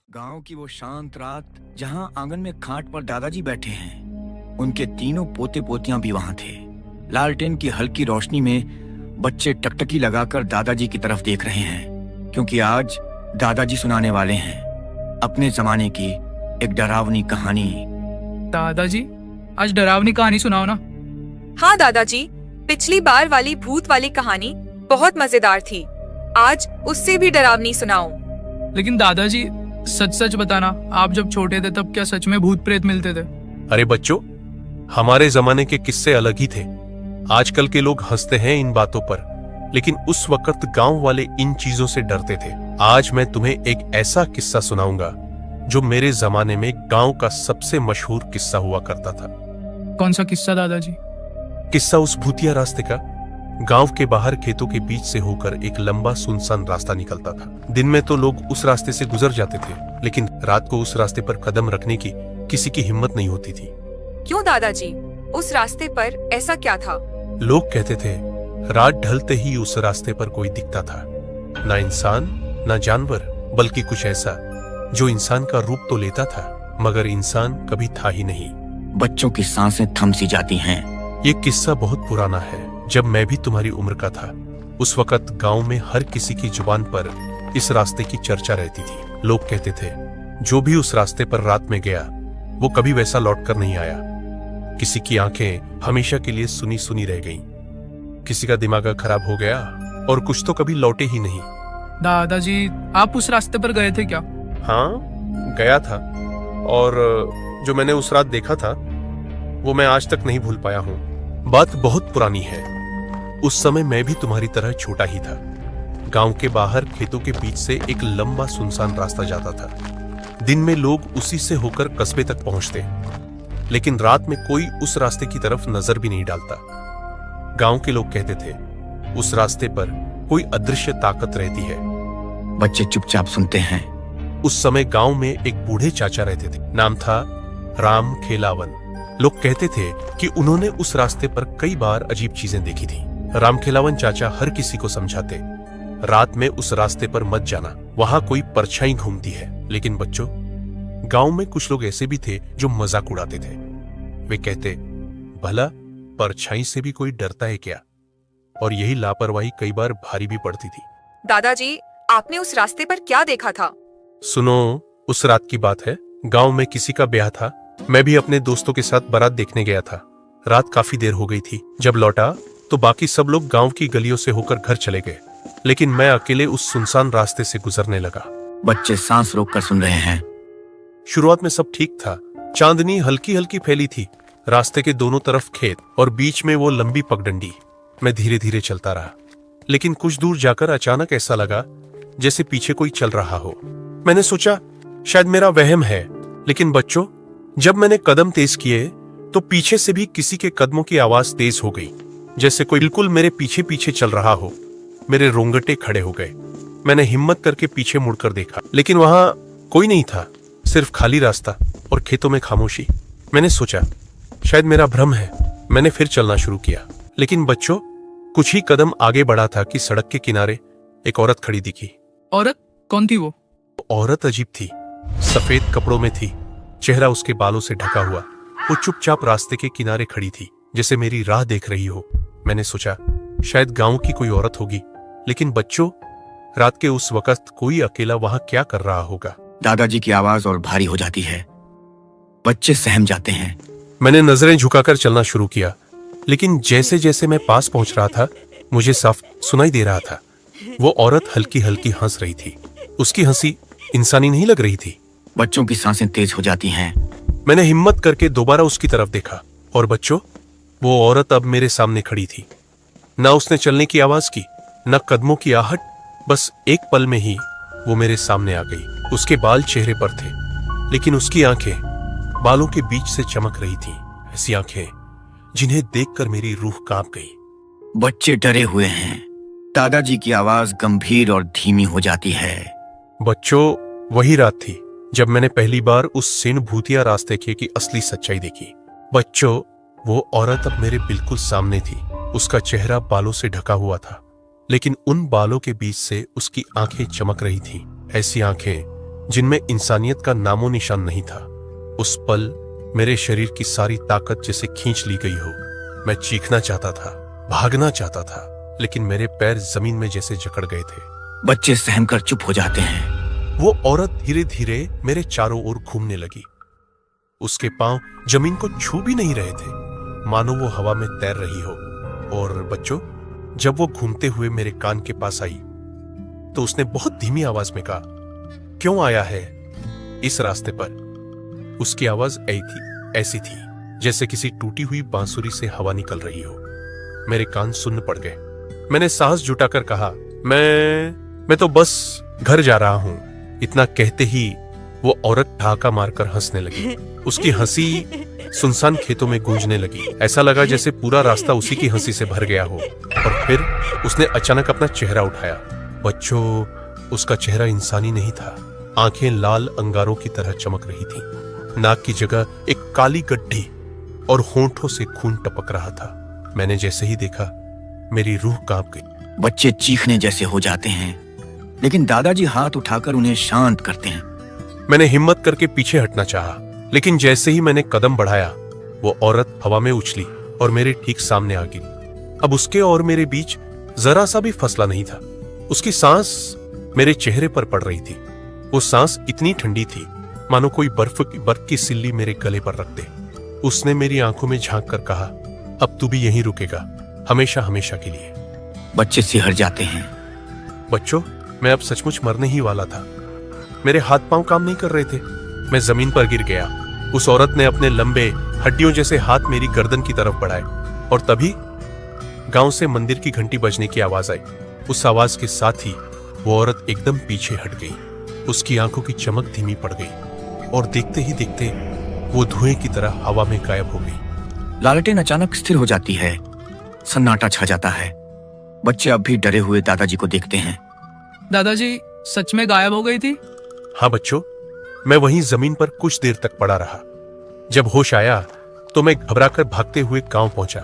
गांव की वो शांत रात जहां आंगन में खाट पर दादाजी बैठे हैं। उनके तीनों पोते पोतियां भी वहां थे। लालटेन की हल्की रोशनी में बच्चे टकटकी लगाकर दादाजी की तरफ देख रहे हैं, क्योंकि आज दादाजी सुनाने वाले हैं अपने जमाने की एक डरावनी कहानी। दादाजी, आज डरावनी कहानी सुनाओ ना। हाँ दादाजी, पिछली बार वाली भूत वाली कहानी बहुत मजेदार थी। आज उससे भी डरावनी सुनाओ। लेकिन दादाजी, सच सच बताना, आप जब छोटे थे तब क्या सच में भूत प्रेत मिलते थे? अरे बच्चों, हमारे जमाने के किस्से अलग ही थे। आजकल के लोग हंसते हैं इन बातों पर, लेकिन उस वक्त गांव वाले इन चीजों से डरते थे। आज मैं तुम्हें एक ऐसा किस्सा सुनाऊंगा जो मेरे जमाने में गांव का सबसे मशहूर किस्सा हुआ करता था। कौन सा किस्सा दादाजी? किस्सा उस भूतिया रास्ते का। गांव के बाहर खेतों के बीच से होकर एक लंबा सुनसान रास्ता निकलता था। दिन में तो लोग उस रास्ते से गुजर जाते थे, लेकिन रात को उस रास्ते पर कदम रखने की किसी की हिम्मत नहीं होती थी। क्यों दादाजी, उस रास्ते पर ऐसा क्या था? लोग कहते थे रात ढलते ही उस रास्ते पर कोई दिखता था, ना इंसान ना जानवर, बल्कि कुछ ऐसा जो इंसान का रूप तो लेता था मगर इंसान कभी था ही नहीं। बच्चों की सांसें थम सी जाती हैं। ये किस्सा बहुत पुराना है, जब मैं भी तुम्हारी उम्र का था। उस वक्त गांव में हर किसी की जुबान पर इस रास्ते की चर्चा रहती थी। लोग कहते थे जो भी उस रास्ते पर रात में गया वो कभी वैसा लौटकर नहीं आया। किसी की आंखें हमेशा के लिए सुनी सुनी रह गईं, किसी का दिमाग खराब हो गया और कुछ तो कभी लौटे ही नहीं। दादाजी, आप उस रास्ते पर गए थे क्या? हाँ, गया था, और जो मैंने उस रात देखा था वो मैं आज तक नहीं भूल पाया हूँ। बात बहुत पुरानी है। उस समय मैं भी तुम्हारी तरह छोटा ही था। गांव के बाहर खेतों के बीच से एक लंबा सुनसान रास्ता जाता था। दिन में लोग उसी से होकर कस्बे तक पहुंचते, लेकिन रात में कोई उस रास्ते की तरफ नजर भी नहीं डालता। गांव के लोग कहते थे उस रास्ते पर कोई अदृश्य ताकत रहती है। बच्चे चुपचाप सुनते हैं। उस समय गांव में एक बूढ़े चाचा रहते थे, नाम था राम खेलावन। लोग कहते थे कि उन्होंने उस रास्ते पर कई बार अजीब चीजें देखी थी। राम खेलावन चाचा हर किसी को समझाते, रात में उस रास्ते पर मत जाना, वहां कोई परछाई घूमती है। लेकिन बच्चों, गांव में कुछ लोग ऐसे भी थे जो मजाक उड़ाते थे। वे कहते, भला परछाई से भी कोई डरता है क्या? और यही लापरवाही कई बार भारी भी पड़ती थी। दादाजी, आपने उस रास्ते पर क्या देखा था? सुनो, उस रात की बात है। गांव में किसी का ब्याह था। मैं भी अपने दोस्तों के साथ बारात देखने गया था। रात काफी देर हो गई थी। जब लौटा तो बाकी सब लोग गांव की गलियों से होकर घर चले गए, लेकिन मैं अकेले उस सुनसान रास्ते से गुजरने लगा। बच्चे सांस रोककर सुन रहे हैं। शुरुआत में सब ठीक था। चांदनी हल्की हल्की फैली थी, रास्ते के दोनों तरफ खेत और बीच में वो लंबी पगडंडी। मैं धीरे धीरे चलता रहा, लेकिन कुछ दूर जाकर अचानक ऐसा लगा जैसे पीछे कोई चल रहा हो। मैंने सोचा शायद मेरा वहम है, लेकिन बच्चों, जब मैंने कदम तेज किए तो पीछे से भी किसी के कदमों की आवाज तेज हो गई, जैसे कोई बिल्कुल मेरे पीछे पीछे चल रहा हो। मेरे रोंगटे खड़े हो गए। मैंने हिम्मत करके पीछे मुड़कर देखा, लेकिन वहां कोई नहीं था, सिर्फ खाली रास्ता और खेतों में खामोशी। मैंने सोचा शायद मेरा भ्रम है। मैंने फिर चलना शुरू किया, लेकिन बच्चों, कुछ ही कदम आगे बढ़ा था कि सड़क के किनारे एक औरत खड़ी दिखी। औरत? कौन थी वो? औरत अजीब थी। सफेद कपड़ों में थी, चेहरा उसके बालों से ढका हुआ। वो चुपचाप रास्ते के किनारे खड़ी थी, जैसे मेरी राह देख रही हो। मैंने सोचा शायद गांव की कोई औरत होगी, लेकिन बच्चों, रात के उस वक्त कोई अकेला वहां क्या कर रहा होगा? दादाजी की आवाज और भारी हो जाती है। बच्चे सहम जाते हैं। मैंने नजरें झुकाकर चलना शुरू किया, लेकिन जैसे जैसे मैं पास पहुंच रहा था मुझे साफ सुनाई दे रहा था वो औरत हल्की हल्की हंस रही थी। उसकी हंसी इंसानी नहीं लग रही थी। बच्चों की सांसें तेज हो जाती हैं। मैंने हिम्मत करके दोबारा उसकी तरफ देखा, और बच्चों, वो औरत अब मेरे सामने खड़ी थी। ना उसने चलने की आवाज की, ना कदमों की आहट। बस एक पल में ही वो मेरे सामने आ गई। उसके बाल चेहरे पर थे, लेकिन उसकी आंखें बालों के बीच से चमक रही थीं। ऐसी आंखें जिन्हें देखकर मेरी रूह कांप गई। बच्चे डरे हुए हैं। दादाजी की आवाज गंभीर और धीमी हो जाती है। बच्चों, वही रात थी जब मैंने पहली बार उस सेन भूतिया रास्ते की असली सच्चाई देखी। बच्चों, वो औरत अब मेरे बिल्कुल सामने थी। उसका चेहरा बालों से ढका हुआ था, लेकिन उन बालों के बीच से उसकी आंखें चमक रही थीं। ऐसी आंखें जिनमें इंसानियत का नामो निशान नहीं था। उस पल मेरे शरीर की सारी ताकत जैसे खींच ली गई हो। मैं चीखना चाहता था, भागना चाहता था, लेकिन मेरे पैर जमीन में जैसे जकड़ गए थे। बच्चे सहमकर चुप हो जाते हैं। वो औरत धीरे धीरे मेरे चारों ओर घूमने लगी। उसके पांव जमीन को छू भी नहीं रहे थे, मानो वो हवा में तैर रही हो। और बच्चों, जब वो घूमते हुए मेरे कान के पास आई तो उसने बहुत धीमी आवाज में कहा, क्यों आया है इस रास्ते पर? उसकी आवाज ऐसी थी जैसे किसी टूटी हुई बांसुरी से हवा निकल रही हो। मेरे कान सुन्न पड़ गए। मैंने साहस जुटाकर कहा, मैं तो बस घर जा रहा हूं। इतना कहते ही वो औरत ठहाका मारकर हंसने लगी। उसकी हंसी सुनसान खेतों में गूंजने लगी। ऐसा लगा जैसे पूरा रास्ता उसी की हंसी से भर गया हो। और फिर उसने अचानक अपना चेहरा उठाया। बच्चों, उसका चेहरा इंसानी नहीं था। आंखें लाल अंगारों की तरह चमक रही थी। नाक की जगह एक काली गड्ढी और होंठों से खून टपक रहा था। मैंने जैसे ही देखा, मेरी रूह कांप गई। बच्चे चीखने जैसे हो जाते हैं, लेकिन दादाजी हाथ उठाकर उन्हें शांत करते हैं। मैंने हिम्मत करके पीछे हटना चाहा, लेकिन जैसे ही मैंने कदम बढ़ाया, वो औरत हवा में उछली और मेरे ठीक सामने आ गिरी। अब उसके और मेरे बीच जरा सा भी फसला नहीं था। उसकी सांस मेरे चेहरे पर पड़ रही थी। वो सांस इतनी ठंडी थी मानो कोई बर्फ की सिल्ली मेरे गले पर रख दे। उसने मेरी आंखों में झांक कर कहा, अब तू भी यहीं रुकेगा, हमेशा हमेशा के लिए। बच्चे सिहर जाते हैं। बच्चों, मैं अब सचमुच मरने ही वाला था। मेरे हाथ पांव काम नहीं कर रहे थे। मैं जमीन पर गिर गया। उस औरत ने अपने लंबे हड्डियों जैसे हाथ मेरी गर्दन की तरफ बढ़ाए और तभी गांव से मंदिर की घंटी बजने की आवाज आई। उस आवाज के साथ ही वो औरत एकदम पीछे हट गई। उसकी आंखों की चमक धीमी पड़ गई और देखते ही देखते वो धुएं की तरह हवा में गायब हो गई। लालटेन अचानक स्थिर हो जाती है। सन्नाटा छा जाता है। बच्चे अब भी डरे हुए दादाजी को देखते हैं। दादाजी सच में गायब हो गई थी? हाँ बच्चों, मैं वहीं जमीन पर कुछ देर तक पड़ा रहा। जब होश आया तो मैं घबराकर भागते हुए गांव पहुंचा।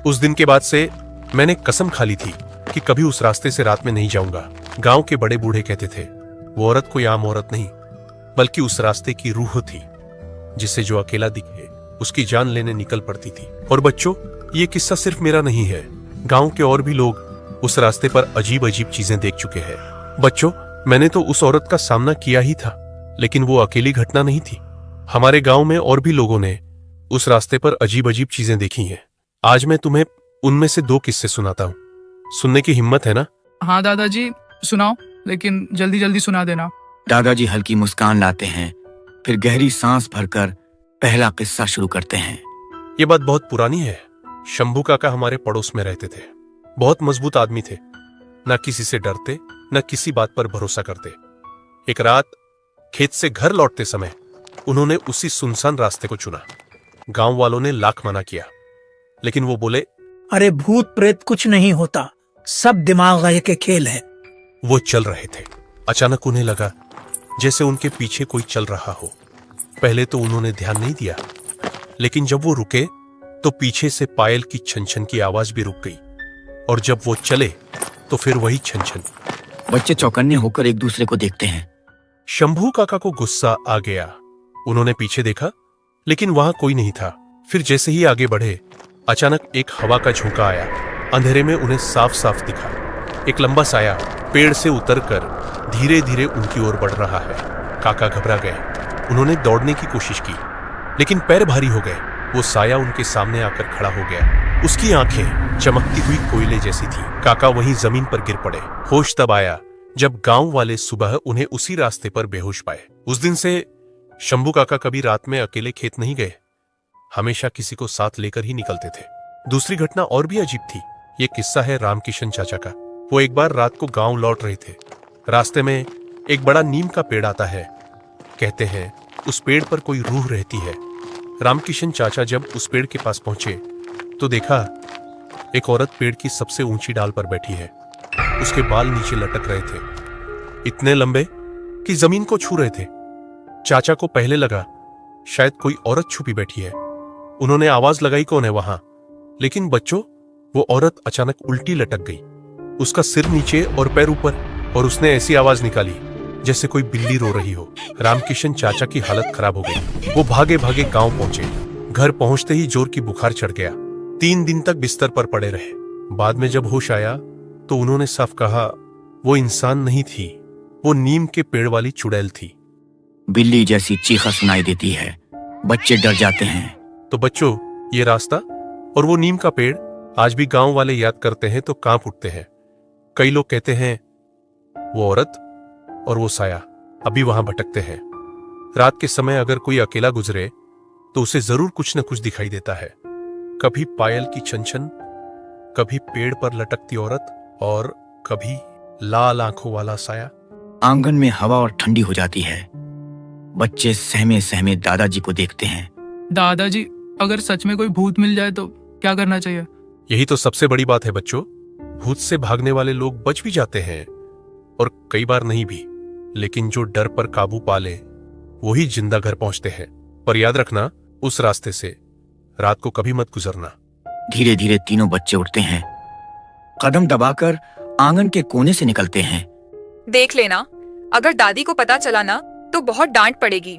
उस दिन के बाद से मैंने कसम खा ली थी कि कभी उस रास्ते से रात में नहीं जाऊंगा। गांव के बड़े बूढ़े कहते थे, वो औरत कोई आम औरत नहीं, बल्कि उस रास्ते की रूह थी, जिससे जो अकेला दिखे उसकी जान लेने निकल पड़ती थी। और बच्चों, ये किस्सा सिर्फ मेरा नहीं है। गांव के और भी लोग उस रास्ते पर अजीब अजीब चीजें देख चुके हैं। बच्चों, मैंने तो उस औरत का सामना किया ही था, लेकिन वो अकेली घटना नहीं थी। हमारे गांव में और भी लोगों ने उस रास्ते पर अजीब अजीब चीजें देखी हैं। आज मैं तुम्हें उनमें से 2 किस्से सुनाता हूँ। सुनने की हिम्मत है ना? हाँ दादाजी, सुनाओ, लेकिन जल्दी जल्दी सुना देना। दादाजी हल्की मुस्कान लाते हैं, फिर गहरी सांस भरकर पहला किस्सा शुरू करते हैं। ये बात बहुत पुरानी है। शंभू काका हमारे पड़ोस में रहते थे। बहुत मजबूत आदमी थे, न किसी से डरते, न किसी बात पर भरोसा करते। एक रात खेत से घर लौटते समय उन्होंने उसी सुनसान रास्ते को चुना। गांव वालों ने लाख मना किया, लेकिन वो बोले, अरे भूत प्रेत कुछ नहीं होता, सब दिमाग के खेल है। वो चल रहे थे। अचानक उन्हें लगा जैसे उनके पीछे कोई चल रहा हो। पहले तो उन्होंने ध्यान नहीं दिया, लेकिन जब वो रुके तो पीछे से पायल की छन छन की आवाज भी रुक गई, और जब वो चले तो फिर वही छन छन। बच्चे चौकन्ने होकर एक दूसरे को देखते हैं। शंभू काका को गुस्सा आ गया। उन्होंने पीछे देखा, लेकिन वहां कोई नहीं था। फिर जैसे ही आगे बढ़े, अचानक एक हवा का झोंका आया। अंधेरे में उन्हें साफ साफ दिखा एक लंबा साया पेड़ से उतरकर धीरे धीरे उनकी ओर बढ़ रहा है। काका घबरा गए। उन्होंने दौड़ने की कोशिश की, लेकिन पैर भारी हो गए। वो साया उनके सामने आकर खड़ा हो गया। उसकी आंखें चमकती हुई कोयले जैसी थी। काका वहीं जमीन पर गिर पड़े। होश तब आया जब गांव वाले सुबह उन्हें उसी रास्ते पर बेहोश पाए। उस दिन से शंभू काका कभी रात में अकेले खेत नहीं गए, हमेशा किसी को साथ लेकर ही निकलते थे। दूसरी घटना और भी अजीब थी। ये किस्सा है रामकिशन चाचा का। वो एक बार रात को गांव लौट रहे थे। रास्ते में एक बड़ा नीम का पेड़ आता है। कहते हैं उस पेड़ पर कोई रूह रहती है। रामकिशन चाचा जब उस पेड़ के पास पहुंचे तो देखा एक औरत पेड़ की सबसे ऊंची डाल पर बैठी है। उसके बाल नीचे लटक रहे थे, इतने लंबे कि जमीन को छू रहे थे। चाचा को पहले लगा शायद कोई औरत छुपी बैठी है। उन्होंने आवाज लगाई, कौन है वहां? लेकिन बच्चों, वो औरत अचानक उल्टी लटक गई। उसका सिर नीचे और पैर ऊपर, और उसने ऐसी आवाज निकाली जैसे कोई बिल्ली रो रही हो। रामकिशन चाचा की हालत खराब हो गई। वो भागे भागे गांव पहुंचे। घर पहुंचते ही जोर की बुखार चढ़ गया। 3 दिन तक बिस्तर पर पड़े रहे। बाद में जब होश आया तो उन्होंने साफ कहा, वो इंसान नहीं थी, वो नीम के पेड़ वाली चुड़ैल थी। बिल्ली जैसी चीखा सुनाई देती है। बच्चे डर जाते हैं। तो बच्चों, ये रास्ता और वो नीम का पेड़ आज भी गांव वाले याद करते हैं तो कांप उठते हैं। कई लोग कहते हैं वो औरत और वो साया अभी वहां भटकते हैं। रात के समय अगर कोई अकेला गुजरे तो उसे जरूर कुछ न कुछ दिखाई देता है। कभी पायल की छन-छन, कभी पेड़ पर लटकती औरत और कभी लाल आंखों वाला साया। आंगन में हवा और ठंडी हो जाती है। बच्चे सहमे सहमे दादाजी को देखते हैं। दादाजी, अगर सच में कोई भूत मिल जाए तो क्या करना चाहिए? यही तो सबसे बड़ी बात है बच्चों। भूत से भागने वाले लोग बच भी जाते हैं और कई बार नहीं भी, लेकिन जो डर पर काबू पा ले वही जिंदा घर पहुंचते हैं। पर याद रखना, उस रास्ते से रात को कभी मत गुजरना। धीरे धीरे तीनों बच्चे उठते हैं। कदम दबाकर आंगन के कोने से निकलते हैं। देख लेना, अगर दादी को पता चला ना तो बहुत डांट पड़ेगी।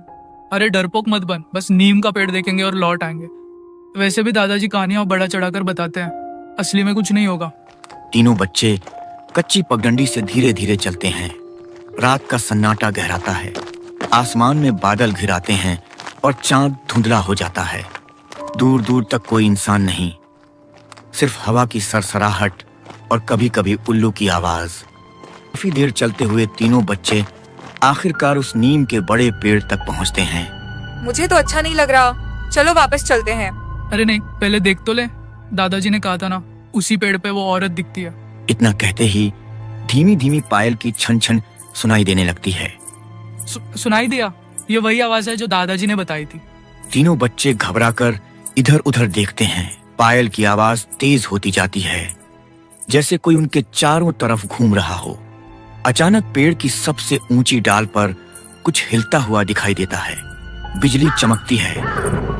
अरे डरपोक मत बन, बस नीम का पेड़ देखेंगे और लौट आएंगे। वैसे भी दादाजी कहानियां बड़ा चढ़ाकर बताते हैं, असली में कुछ नहीं होगा। तीनों बच्चे कच्ची पगडंडी से धीरे धीरे चलते हैं। रात का सन्नाटा गहराता है। आसमान में बादल घिराते हैं और चांद धुंधला हो जाता है। दूर दूर तक कोई इंसान नहीं, सिर्फ हवा की सरसराहट और कभी कभी उल्लू की आवाज। काफी देर चलते हुए तीनों बच्चे आखिरकार उस नीम के बड़े पेड़ तक पहुंचते हैं। मुझे तो अच्छा नहीं लग रहा, चलो वापस चलते हैं। अरे नहीं, पहले देख तो ले। दादाजी ने कहा था ना, उसी पेड़ पे वो औरत दिखती है। इतना कहते ही धीमी धीमी पायल की छन छन सुनाई देने लगती है। सुनाई दिया? ये वही आवाज है जो दादाजी ने बताई थी। तीनों बच्चे घबराकर इधर उधर देखते हैं। पायल की आवाज तेज होती जाती है, जैसे कोई उनके चारों तरफ घूम रहा हो। अचानक पेड़ की सबसे ऊंची डाल पर कुछ हिलता हुआ दिखाई देता है। बिजली चमकती है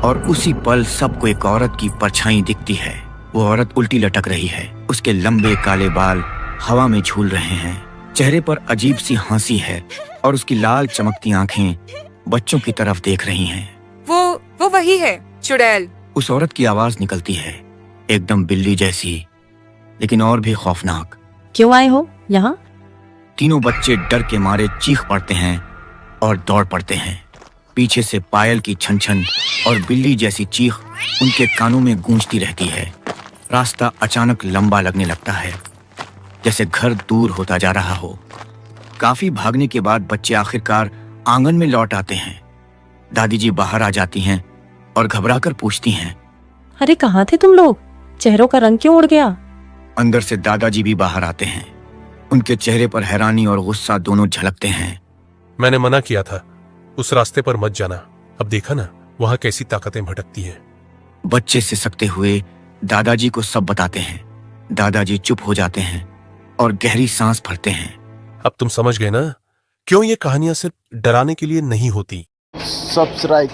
और उसी पल सबको एक औरत की परछाई दिखती है। वो औरत उल्टी लटक रही है। उसके लंबे काले बाल हवा में झूल रहे हैं। चेहरे पर अजीब सी हंसी है और उसकी लाल चमकती आंखें बच्चों की तरफ देख रही हैं। वो वही है, चुड़ैल। उस औरत की आवाज निकलती है, एकदम बिल्ली जैसी, लेकिन और भी खौफनाक। क्यों आए हो यहाँ? तीनों बच्चे डर के मारे चीख पड़ते हैं और दौड़ पड़ते हैं। पीछे से पायल की छन छन और बिल्ली जैसी चीख उनके कानों में गूंजती रहती है। रास्ता अचानक लंबा लगने लगता है, जैसे घर दूर होता जा रहा हो। काफी भागने के बाद बच्चे आखिरकार आंगन में लौट आते हैं। दादी जी बाहर आ जाती हैं और घबराकर पूछती हैं, अरे कहाँ थे तुम लोग? चेहरों का रंग क्यों उड़ गया? अंदर से दादाजी भी बाहर आते हैं। उनके चेहरे पर हैरानी और गुस्सा दोनों झलकते हैं। मैंने मना किया था, उस रास्ते पर मत जाना। अब देखा ना, वहां कैसी ताकतें भटकती हैं। बच्चे सिसकते हुए दादाजी को सब बताते हैं। दादाजी चुप हो जाते हैं और गहरी सांस भरते हैं। अब तुम समझ गए ना, क्यों ये कहानियां सिर्फ डराने के लिए नहीं होती। सब्सक्राइब